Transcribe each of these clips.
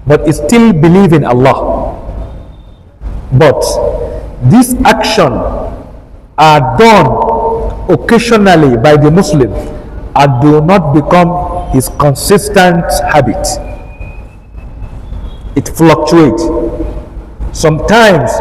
but he still believe in Allah. But these actions are done occasionally by the Muslim and do not become his consistent habit. It fluctuates. Sometimes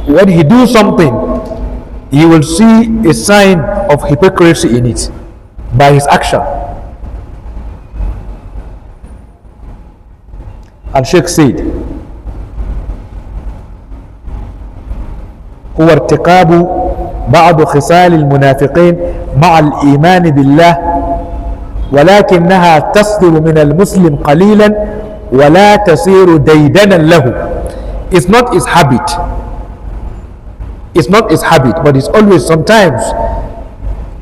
when he do something, he will see a sign of hypocrisy in it by his action. And Sheikh said, هو ارتكاب بعض خصال المنافقين مع الإيمان بالله ولكنها تصدر من المسلم قليلا ولا تصير ديدنا له. It's not his habit. It's not his habit, but it's always sometimes.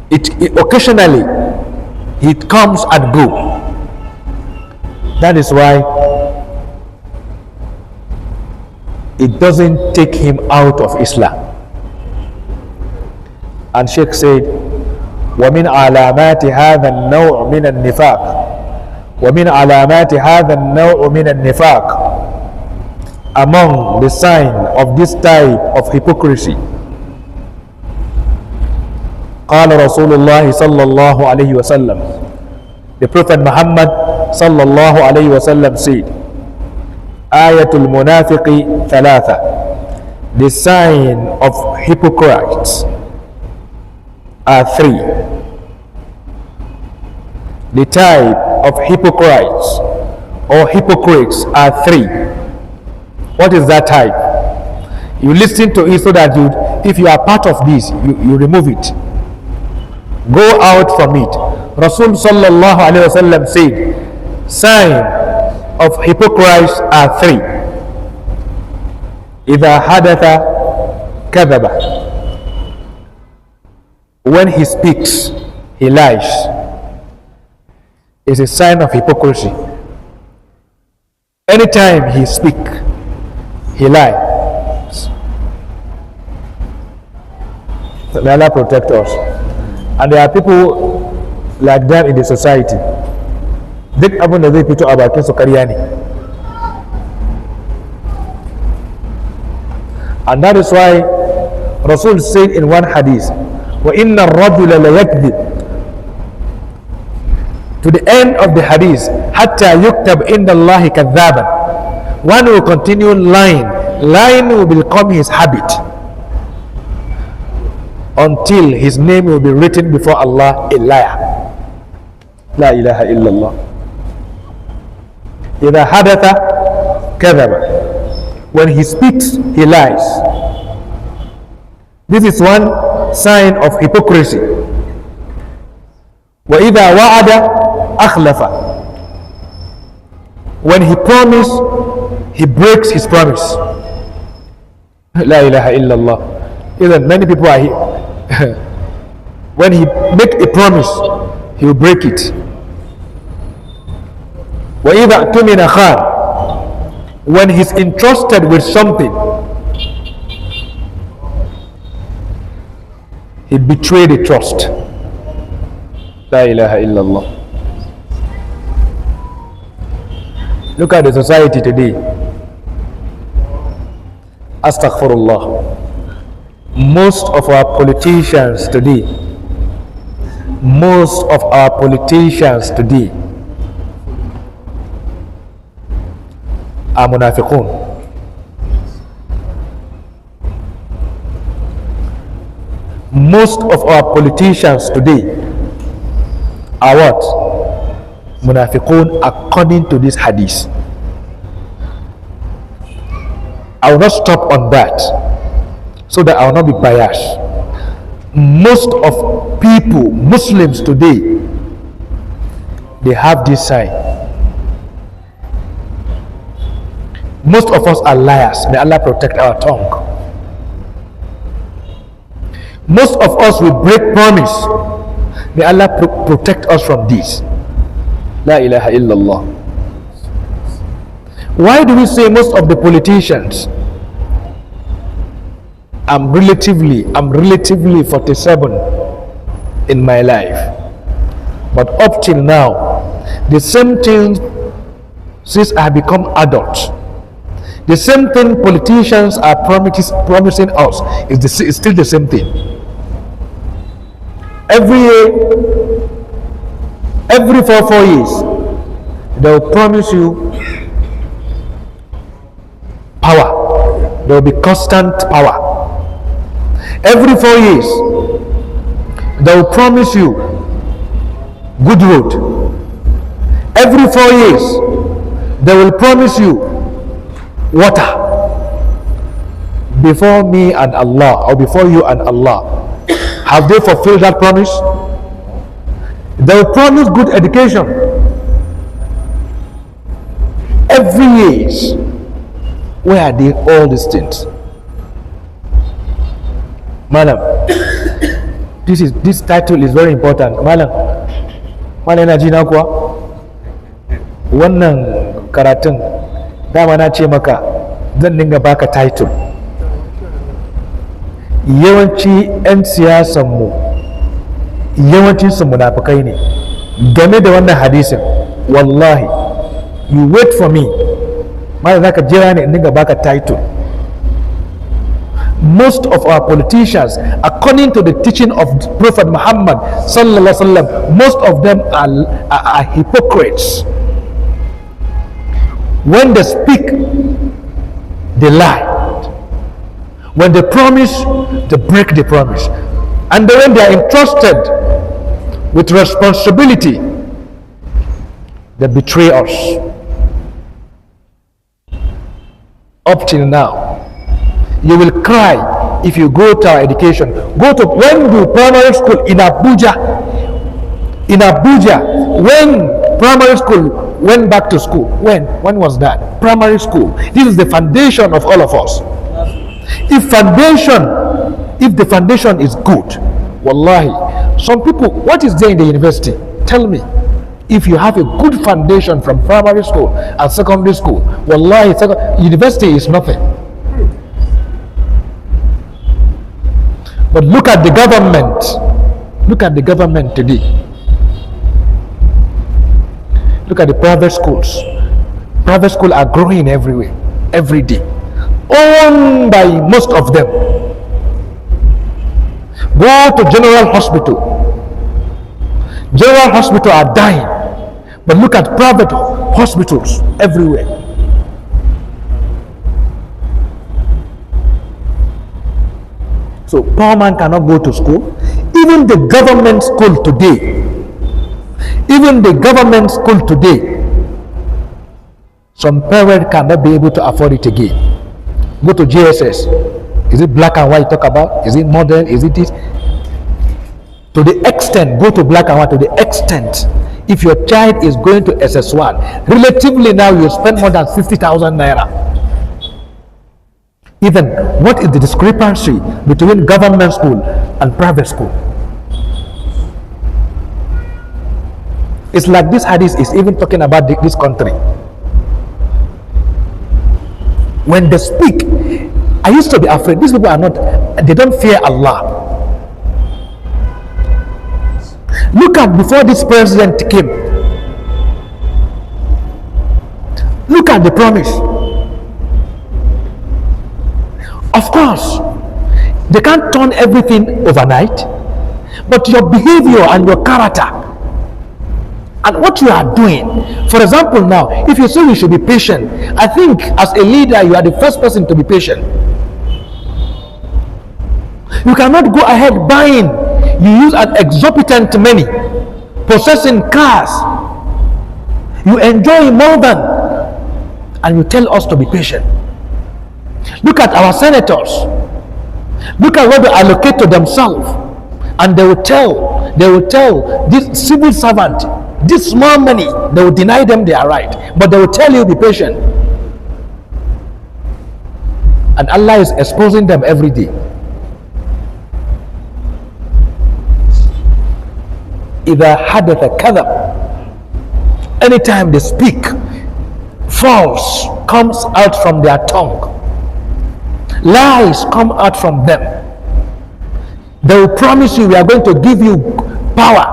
It occasionally it comes and go. That is why it doesn't take him out of Islam. And Sheikh said, ومن علامات هذا النوع من النفاق ومن علامات هذا النوع من النفاق, among the sign of this type of hypocrisy, قال رسول الله صلى الله عليه وسلم, the Prophet Muhammad صلى الله عليه وسلم said, آية المنافق ثلاثة, the sign of hypocrites are three. The type of hypocrites or hypocrites are three. What is that type? You listen to it so that you, if you are part of this, you remove it. Go out from it. Rasul sallallahu alaihi wasallam said, sign of hypocrites are three. إذا حدث كذب, when he speaks, he lies. It's a sign of hypocrisy. Anytime he speaks, he lies. May Allah protect us. And there are people like that in the society. Duk abin da zai fito a bakin su ƙarya ne. And that is why Rasul said in one hadith, وَإِنَّ الرَّجُلَ لَيَكْذِبُ, to the end of the hadith, حَتَّى يُكْتَبْ إِنَّ اللَّهِ كَذَّابًا. One will continue lying. Lying will become his habit until his name will be written before Allah a liar. La ilaha illallah. إِذَا حَدَثَ كَذَّبًا, when he speaks, he lies. This is one sign of hypocrisy. وَإِذَا وَعَدَ أَخْلَفَ, when he promises, he breaks his promise. La ilaha illallah. Even many people are here. When he make a promise, he will break it. وَإِذَا اؤْتُمِنَ خَانَ, when he's entrusted with something, he betrayed the trust. La ilaha illallah. Look at the society today. Astaghfirullah. Most of our politicians today are munafiqun. Most of our politicians today are what? Munafiqun, according to this hadith. I will not stop on that so that I will not be biased. Most of people, Muslims today, they have this sign. Most of us are liars. May Allah protect our tongue. Most of us will break promise. May Allah protect us from this. La ilaha illallah. Why do we say most of the politicians? I'm relatively 47 in my life, but up till now, the same thing since I become adult. The same thing politicians are promising us is still the same thing. Every year, every 4 years, they will promise you power. There will be constant power. Every 4 years, they will promise you good road. Every 4 years, they will promise you water. Before me and Allah, or before you and Allah, have they fulfilled that promise? They will promise good education. Every year, where are they, all these things? Madam, this title is very important. Malam yana ji na kuwa? Wannan karatun dama na ce maka zan dinga baka title. Yawanci 'yan siyasanmu yawancinsu munafukai ne game da wannan hadisin. Wallahi, you wait for me, malam zaka jira ne in dinga baka title. Most of our politicians, according to the teaching of Prophet Muhammad sallallahu alaihi wasallam, most of them are hypocrites. When they speak, they lie. When they promise, they break the promise. And then when they are entrusted with responsibility, they betray us. Up till now, you will cry if you go to our education. Go to, when do primary school in Abuja, when primary school went back to school, when was that? Primary school. This is the foundation of all of us. If the foundation is good, wallahi, some people, what is there in the university? Tell me. If you have a good foundation from primary school and secondary school, wallahi, university is nothing. But look at the government. Look at the government today. Look at the private schools. Private schools are growing everywhere, every day, owned by most of them. Go to general hospital. General hospital are dying, but look at private hospitals everywhere. So poor man cannot go to school. Even the government school today, some parents cannot be able to afford it again. Go to JSS. Is it black and white talk about? Is it modern? Is it this? To the extent, go to black and white, to the extent, if your child is going to SS1, relatively now you spend more than 50,000 naira. Even what is the discrepancy between government school and private school? It's like this hadith is even talking about this country. When they speak, I used to be afraid. These people are not, they don't fear Allah. Look at before this president came. Look at the promise. Of course, they can't turn everything overnight, but your behavior and your character and what you are doing. For example, now, if you say we should be patient, I think as a leader, you are the first person to be patient. You cannot go ahead buying. You use an exorbitant money, possessing cars. You enjoy more than, and you tell us to be patient. Look at our senators. Look at what they allocate to themselves, and they will tell this civil servant this small money. They will deny them their right, but they will tell you be patient. And Allah is exposing them every day. إذا حدث كذب, anytime they speak, false comes out from their tongue, lies come out from them. They will promise you, we are going to give you power.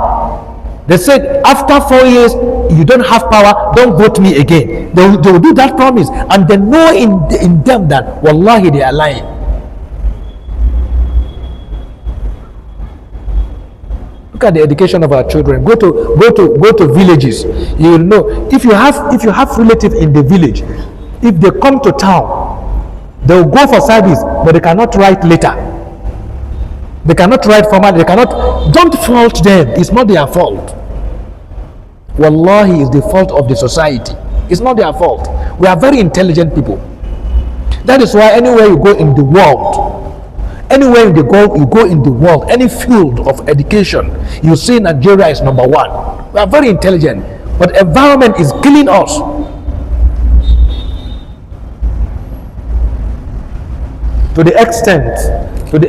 They said after 4 years you don't have power, don't vote me again. They will do that promise, and they know in them that wallahi they are lying. Look at the education of our children. Go to villages. You will know if you have relatives in the village, if they come to town, they will go for service, but they cannot write letter. They cannot write formally. They cannot. Don't fault them. It's not their fault. Wallahi, it's the fault of the society. It's not their fault. We are very intelligent people. That is why anywhere you go in the world, you go in the world, any field of education, you see Nigeria is number one. We are very intelligent, but environment is killing us. To the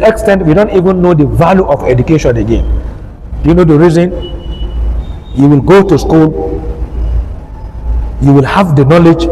extent we don't even know the value of education again. Do you know the reason? You will go to school, you will have the knowledge,